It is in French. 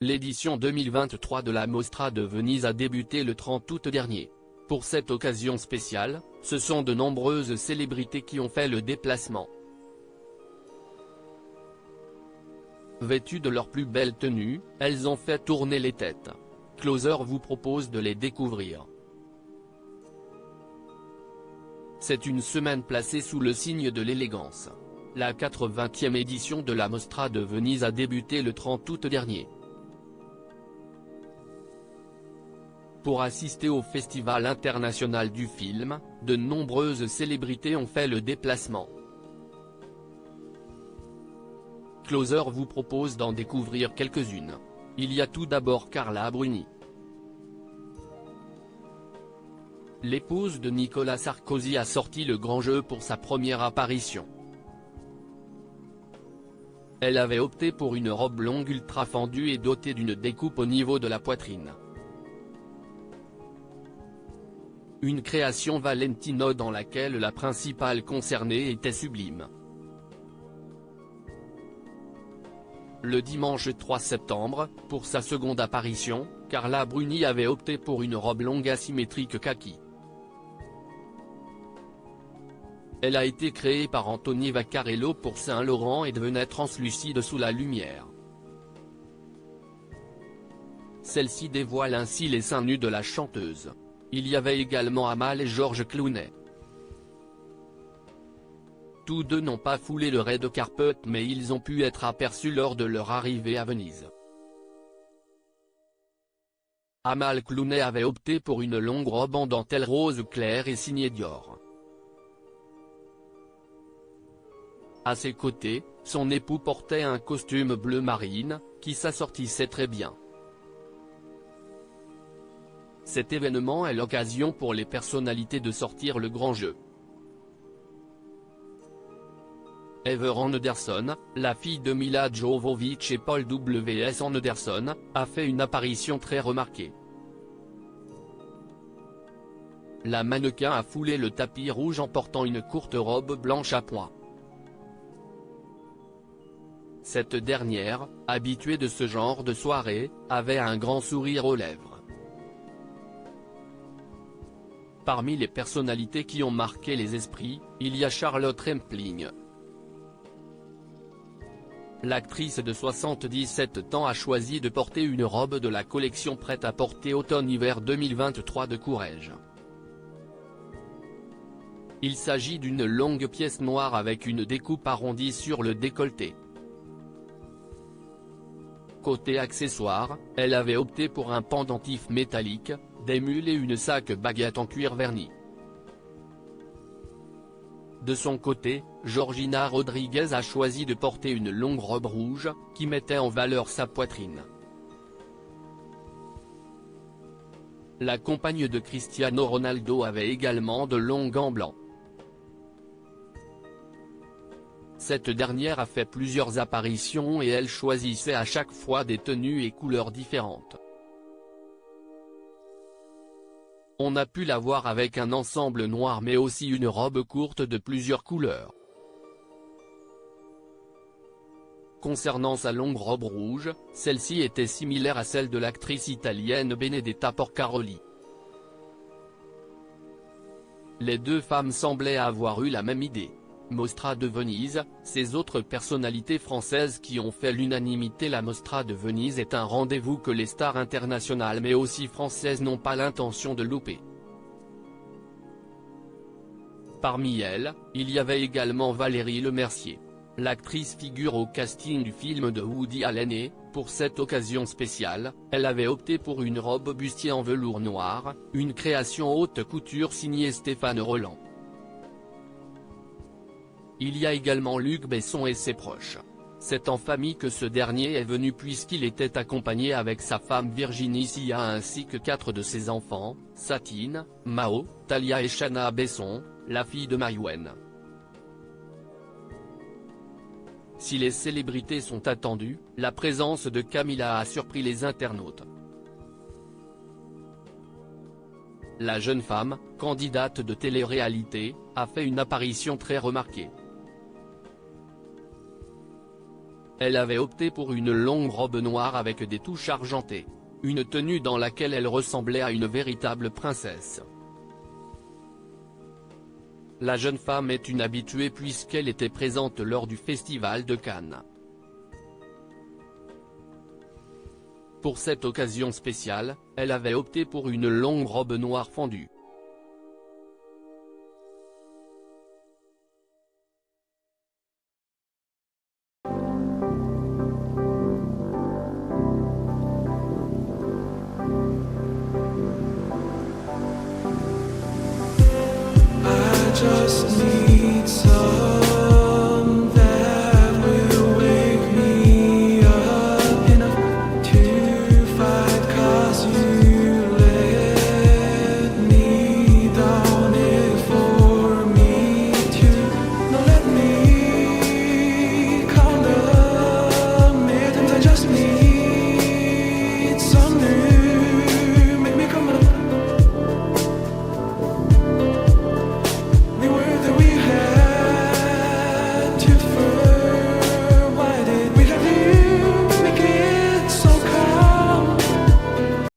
L'édition 2023 de la Mostra de Venise a débuté le 30 août dernier. Pour cette occasion spéciale, ce sont de nombreuses célébrités qui ont fait le déplacement. Vêtues de leur plus belle tenue, elles ont fait tourner les têtes. Closer vous propose de les découvrir. C'est une semaine placée sous le signe de l'élégance. La 80e édition de la Mostra de Venise a débuté le 30 août dernier. Pour assister au Festival international du film, de nombreuses célébrités ont fait le déplacement. Closer vous propose d'en découvrir quelques-unes. Il y a tout d'abord Carla Bruni. L'épouse de Nicolas Sarkozy a sorti le grand jeu pour sa première apparition. Elle avait opté pour une robe longue ultra fendue et dotée d'une découpe au niveau de la poitrine. Une création Valentino dans laquelle la principale concernée était sublime. Le dimanche 3 septembre, pour sa seconde apparition, Carla Bruni avait opté pour une robe longue asymétrique kaki. Elle a été créée par Anthony Vaccarello pour Saint Laurent et devenait translucide sous la lumière. Celle-ci dévoile ainsi les seins nus de la chanteuse. Il y avait également Amal et Georges Clooney. Tous deux n'ont pas foulé le red carpet mais ils ont pu être aperçus lors de leur arrivée à Venise. Amal Clooney avait opté pour une longue robe en dentelle rose clair et signée Dior. À ses côtés, son époux portait un costume bleu marine, qui s'assortissait très bien. Cet événement est l'occasion pour les personnalités de sortir le grand jeu. Heather Anderson, la fille de Mila Jovovich et Paul W.S. Anderson, a fait une apparition très remarquée. La mannequin a foulé le tapis rouge en portant une courte robe blanche à pois. Cette dernière, habituée de ce genre de soirée, avait un grand sourire aux lèvres. Parmi les personnalités qui ont marqué les esprits, il y a Charlotte Rampling. L'actrice de 77 ans a choisi de porter une robe de la collection prêt-à-porter automne-hiver 2023 de Courrèges. Il s'agit d'une longue pièce noire avec une découpe arrondie sur le décolleté. Côté accessoires, elle avait opté pour un pendentif métallique, des mules et une sac baguette en cuir verni. De son côté, Georgina Rodriguez a choisi de porter une longue robe rouge, qui mettait en valeur sa poitrine. La compagne de Cristiano Ronaldo avait également de longs gants blancs. Cette dernière a fait plusieurs apparitions et elle choisissait à chaque fois des tenues et couleurs différentes. On a pu la voir avec un ensemble noir mais aussi une robe courte de plusieurs couleurs. Concernant sa longue robe rouge, celle-ci était similaire à celle de l'actrice italienne Benedetta Porcaroli. Les deux femmes semblaient avoir eu la même idée. Mostra de Venise, ces autres personnalités françaises qui ont fait l'unanimité. La Mostra de Venise est un rendez-vous que les stars internationales mais aussi françaises n'ont pas l'intention de louper. Parmi elles, il y avait également Valérie Lemercier. L'actrice figure au casting du film de Woody Allen et, pour cette occasion spéciale, elle avait opté pour une robe bustier en velours noir, une création haute couture signée Stéphane Roland. Il y a également Luc Besson et ses proches. C'est en famille que ce dernier est venu puisqu'il était accompagné avec sa femme Virginie Sia ainsi que 4 de ses enfants, Satine, Mao, Talia et Shana Besson, la fille de Maïwenn. Si les célébrités sont attendues, la présence de Camila a surpris les internautes. La jeune femme, candidate de télé-réalité, a fait une apparition très remarquée. Elle avait opté pour une longue robe noire avec des touches argentées. Une tenue dans laquelle elle ressemblait à une véritable princesse. La jeune femme est une habituée puisqu'elle était présente lors du Festival de Cannes. Pour cette occasion spéciale, elle avait opté pour une longue robe noire fondue. Just need